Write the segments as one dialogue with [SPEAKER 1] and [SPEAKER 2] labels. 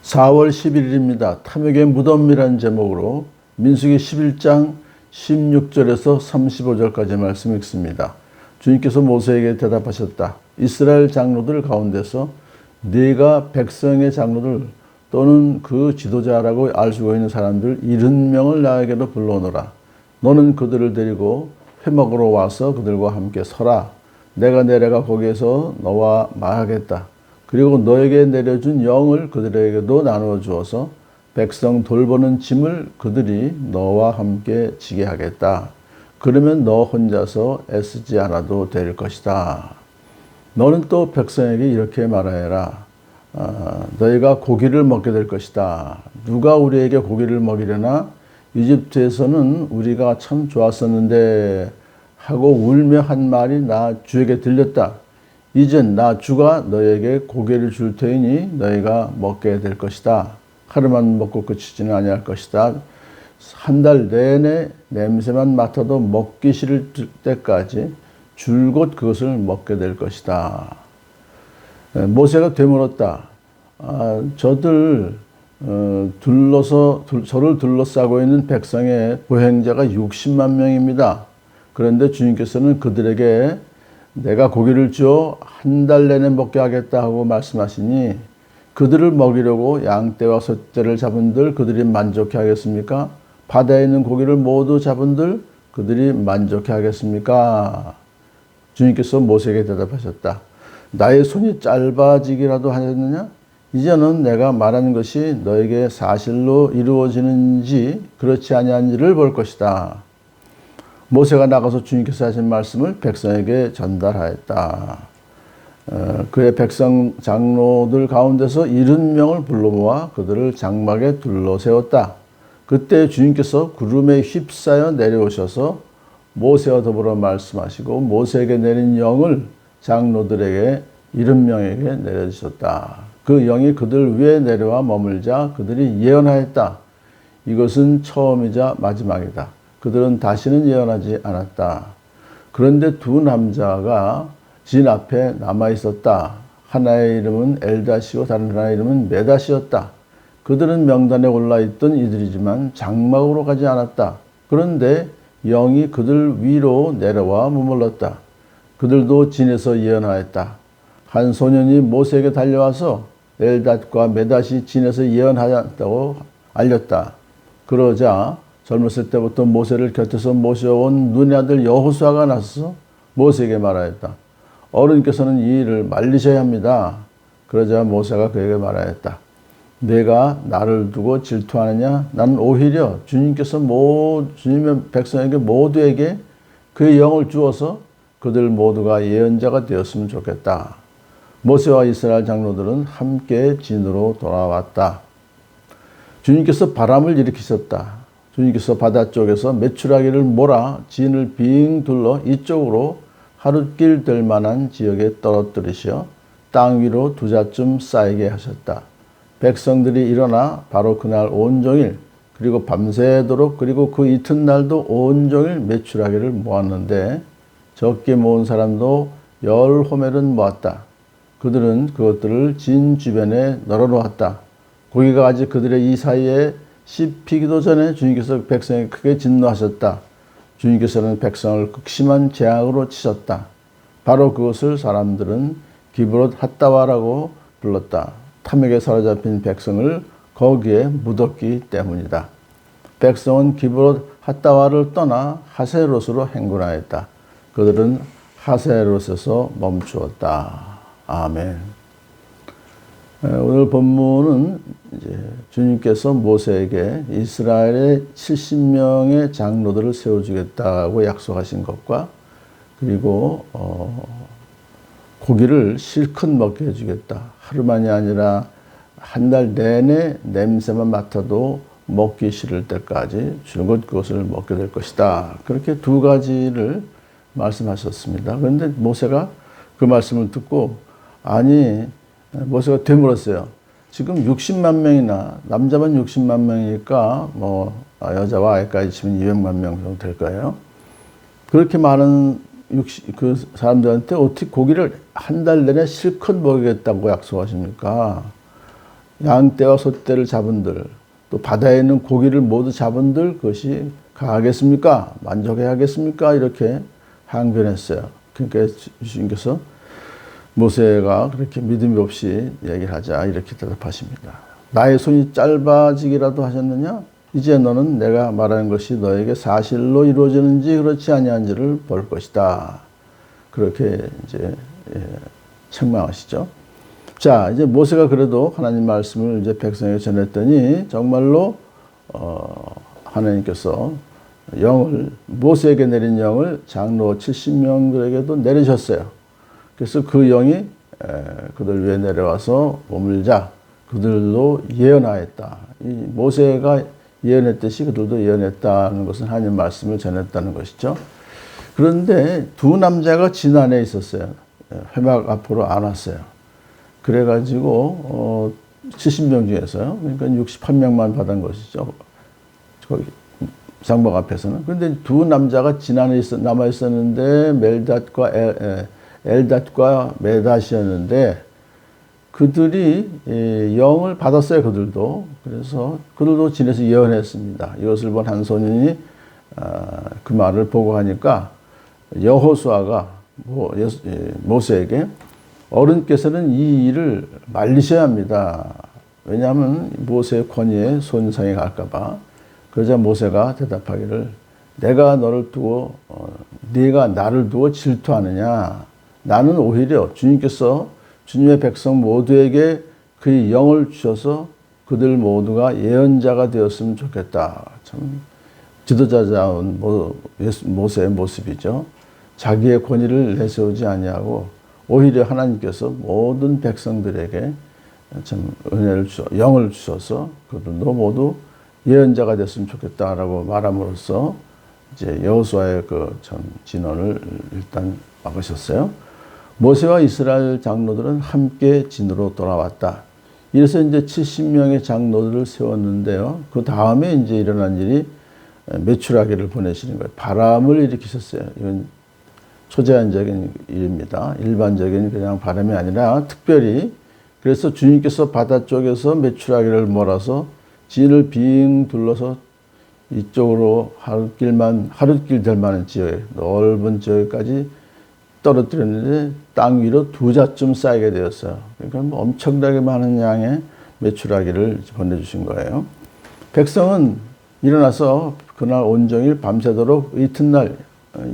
[SPEAKER 1] 4월 11일입니다. 탐욕의 무덤이라는 제목으로 민수기 11장 16절에서 35절까지 말씀 읽습니다. 주님께서 모세에게 대답하셨다. 이스라엘 장로들 가운데서 네가 백성의 장로들 또는 그 지도자라고 알 수 있는 사람들 70명을 나에게로 불러오너라. 너는 그들을 데리고 회막으로 와서 그들과 함께 서라. 내가 내려가 거기에서 너와 말하겠다. 그리고 너에게 내려준 영을 그들에게도 나누어 주어서 백성 돌보는 짐을 그들이 너와 함께 지게 하겠다. 그러면 너 혼자서 애쓰지 않아도 될 것이다. 너는 또 백성에게 이렇게 말하여라. 너희가 고기를 먹게 될 것이다. 누가 우리에게 고기를 먹이려나? 이집트에서는 우리가 참 좋았었는데 하고 울며 한 말이 나 주에게 들렸다. 이젠 나 주가 너에게 고기를 줄 테니 너희가 먹게 될 것이다. 하루만 먹고 그치지는 아니할 것이다. 한 달 내내 냄새만 맡아도 먹기 싫을 때까지 줄곧 그것을 먹게 될 것이다. 모세가 되물었다. 저를 둘러싸고 있는 백성의 보행자가 60만 명입니다. 그런데 주님께서는 그들에게 내가 고기를 주어 한 달 내내 먹게 하겠다 하고 말씀하시니 그들을 먹이려고 양떼와 소떼를 잡은들 그들이 만족해 하겠습니까? 바다에 있는 고기를 모두 잡은들 그들이 만족해 하겠습니까? 주님께서 모세에게 대답하셨다. 나의 손이 짧아지기라도 하였느냐? 이제는 내가 말하는 것이 너에게 사실로 이루어지는지 그렇지 아니한지를 볼 것이다. 모세가 나가서 주님께서 하신 말씀을 백성에게 전달하였다. 그의 백성 장로들 가운데서 70명을 불러 모아 그들을 장막에 둘러세웠다. 그때 주님께서 구름에 휩싸여 내려오셔서 모세와 더불어 말씀하시고 모세에게 내린 영을 장로들에게 70명에게 내려주셨다. 그 영이 그들 위에 내려와 머물자 그들이 예언하였다. 이것은 처음이자 마지막이다. 그들은 다시는 예언하지 않았다. 그런데 두 남자가 진 앞에 남아 있었다. 하나의 이름은 엘다시요 다른 하나의 이름은 메다시였다. 그들은 명단에 올라있던 이들이지만 장막으로 가지 않았다. 그런데 영이 그들 위로 내려와 머물렀다. 그들도 진에서 예언하였다. 한 소년이 모세에게 달려와서 엘닷과 메닷이 진에서 예언하였다고 알렸다. 그러자 젊었을 때부터 모세를 곁에서 모셔온 눈의 아들 여호수아가 나서서 모세에게 말하였다. 어른께서는 이 일을 말리셔야 합니다. 그러자 모세가 그에게 말하였다. 내가 나를 두고 질투하느냐? 나는 오히려 주님께서 주님의 백성에게 모두에게 그의 영을 주어서 그들 모두가 예언자가 되었으면 좋겠다. 모세와 이스라엘 장로들은 함께 진으로 돌아왔다. 주님께서 바람을 일으키셨다. 주님께서 바다 쪽에서 메추라기를 몰아 진을 빙 둘러 이쪽으로 하룻길 될 만한 지역에 떨어뜨리시어 땅 위로 두자쯤 쌓이게 하셨다. 백성들이 일어나 바로 그날 온종일 그리고 밤새도록 그리고 그 이튿날도 온종일 메추라기를 모았는데 적게 모은 사람도 10호멜은 모았다. 그들은 그것들을 진 주변에 널어놓았다. 고기가 아직 그들의 이 사이에 씹히기도 전에 주님께서 백성에게 크게 진노하셨다. 주님께서는 백성을 극심한 재앙으로 치셨다. 바로 그것을 사람들은 기브롯 핫다와라고 불렀다. 탐욕에 사로잡힌 백성을 거기에 묻었기 때문이다. 백성은 기브롯 핫다와를 떠나 하세롯으로 행군하였다. 그들은 하세롯에서 멈추었다. 아멘. 오늘 본문은 이제 주님께서 모세에게 이스라엘의 70명의 장로들을 세워주겠다고 약속하신 것과 그리고 고기를 실컷 먹게 해주겠다. 하루만이 아니라 한 달 내내 냄새만 맡아도 먹기 싫을 때까지 줄곧 그것을 먹게 될 것이다. 그렇게 두 가지를 말씀하셨습니다. 그런데 모세가 그 말씀을 듣고 모세가 되물었어요. 지금 60만 명이나 남자만 60만 명이니까 여자와 아이까지 치면 200만 명 정도 될 거예요. 그렇게 많은 그 사람들한테 어떻게 고기를 한 달 내내 실컷 먹이겠다고 약속하십니까? 양떼와 소떼를 잡은들, 또 바다에 있는 고기를 모두 잡은들 그것이 가하겠습니까? 만족해야겠습니까? 이렇게 항변했어요. 그러니까 주님께서 모세가 그렇게 믿음이 없이 얘기를 하자 이렇게 대답하십니다. 나의 손이 짧아지기라도 하셨느냐? 이제 너는 내가 말하는 것이 너에게 사실로 이루어지는지 그렇지 아니한지를 볼 것이다. 그렇게 이제 책망하시죠. 자, 이제 모세가 그래도 하나님 말씀을 이제 백성에게 전했더니 정말로 하나님께서 영을 모세에게 내린 영을 장로 70명들에게도 내리셨어요. 그래서 그 영이 그들 위에 내려와서 머물자 그들도 예언하였다. 이 모세가 예언했듯이 그들도 예언했다는 것은 하나님 말씀을 전했다는 것이죠. 그런데 두 남자가 진안에 있었어요. 회막 앞으로 안 왔어요. 그래가지고 70명 중에서요. 그러니까 68명만 받은 것이죠. 거기 장막 앞에서는. 그런데 두 남자가 진안에 남아 있었는데 멜닷과 엘닷과 메닷이었는데 그들이 영을 받았어요. 그들도. 그래서 그들도 진에서 예언했습니다. 이것을 본 한 소년이 그 말을 보고 하니까 여호수아가 모세에게 어른께서는 이 일을 말리셔야 합니다. 왜냐하면 모세의 권위에 손상이 갈까봐. 그러자 모세가 대답하기를 내가 너를 두고 네가 나를 두고 질투하느냐. 나는 오히려 주님께서 주님의 백성 모두에게 그의 영을 주셔서 그들 모두가 예언자가 되었으면 좋겠다. 참 지도자다운 모세의 모습이죠. 자기의 권위를 내세우지 아니하고 오히려 하나님께서 모든 백성들에게 참 은혜를 영을 주셔서 그들도 모두 예언자가 됐으면 좋겠다라고 말함으로써 이제 여호수아의 그 참 진언을 일단 막으셨어요. 모세와 이스라엘 장로들은 함께 진으로 돌아왔다. 이래서 이제 70명의 장로들을 세웠는데요. 그 다음에 이제 일어난 일이 메추라기를 보내시는 거예요. 바람을 일으키셨어요. 이건 초제한적인 일입니다. 일반적인 그냥 바람이 아니라 특별히 그래서 주님께서 바다 쪽에서 메추라기를 몰아서 진을 빙 둘러서 이쪽으로 하룻길 될 만한 지역에 넓은 지역까지 떨어뜨렸는데 땅 위로 2자쯤 쌓이게 되었어요. 그러니까 뭐 엄청나게 많은 양의 메추라기를 보내주신 거예요. 백성은 일어나서 그날 온종일 밤새도록 이튿날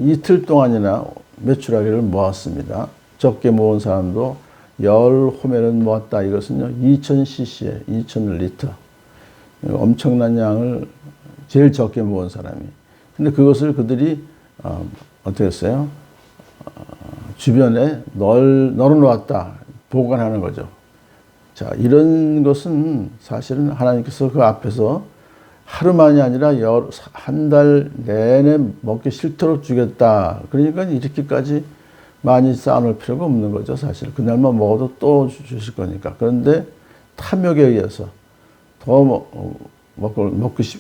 [SPEAKER 1] 이틀 동안이나 메추라기를 모았습니다. 적게 모은 사람도 10호멜은 모았다. 이것은요 2000cc에 2000리터 엄청난 양을 제일 적게 모은 사람이. 근데 그것을 그들이 어떻게 했어요? 주변에 널어놓았다. 보관하는 거죠. 자, 이런 것은 사실은 하나님께서 그 앞에서 하루만이 아니라 한 달 내내 먹기 싫도록 주겠다. 그러니까 이렇게까지 많이 쌓아놓을 필요가 없는 거죠. 사실 그날만 먹어도 또 주실 거니까. 그런데 탐욕에 의해서 더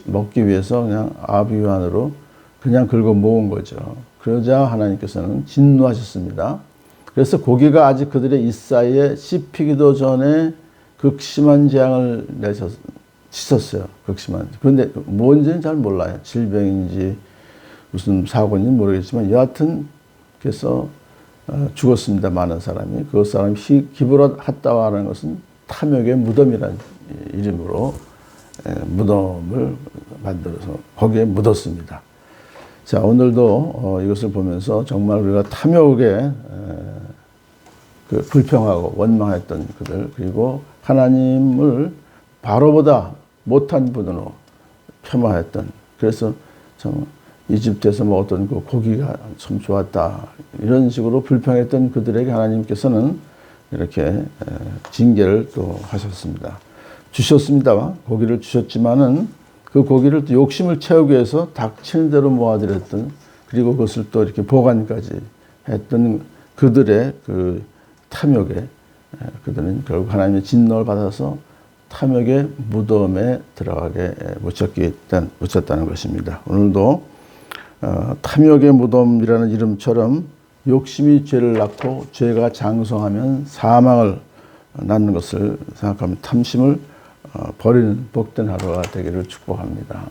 [SPEAKER 1] 먹기 위해서 그냥 아비유환으로 그냥 긁어 모은 거죠. 그러자 하나님께서는 진노하셨습니다. 그래서 고기가 아직 그들의 입사이에 씹히기도 전에 극심한 재앙을 치셨어요. 극심한. 그런데 뭔지는 잘 몰라요. 질병인지 무슨 사고인지 모르겠지만 여하튼 그래서 죽었습니다. 많은 사람이. 그 사람이 기브롯 핫다와라는 것은 탐욕의 무덤이라는 이름으로 무덤을 만들어서 거기에 묻었습니다. 자, 오늘도 이것을 보면서 정말 우리가 탐욕에 그 불평하고 원망했던 그들, 그리고 하나님을 바로보다 못한 분으로 폄하했던, 그래서 참 이집트에서 먹었던 그 고기가 참 좋았다, 이런 식으로 불평했던 그들에게 하나님께서는 이렇게 징계를 또 하셨습니다. 주셨습니다. 고기를 주셨지만은 그 고기를 또 욕심을 채우기 위해서 닥치는 대로 모아드렸던, 그리고 그것을 또 이렇게 보관까지 했던 그들의 그 탐욕에 그들은 결국 하나님의 진노를 받아서 탐욕의 무덤에 들어가게 묻혔다는 것입니다. 오늘도 탐욕의 무덤이라는 이름처럼 욕심이 죄를 낳고 죄가 장성하면 사망을 낳는 것을 생각하면 탐심을 버리는 복된 하루가 되기를 축복합니다.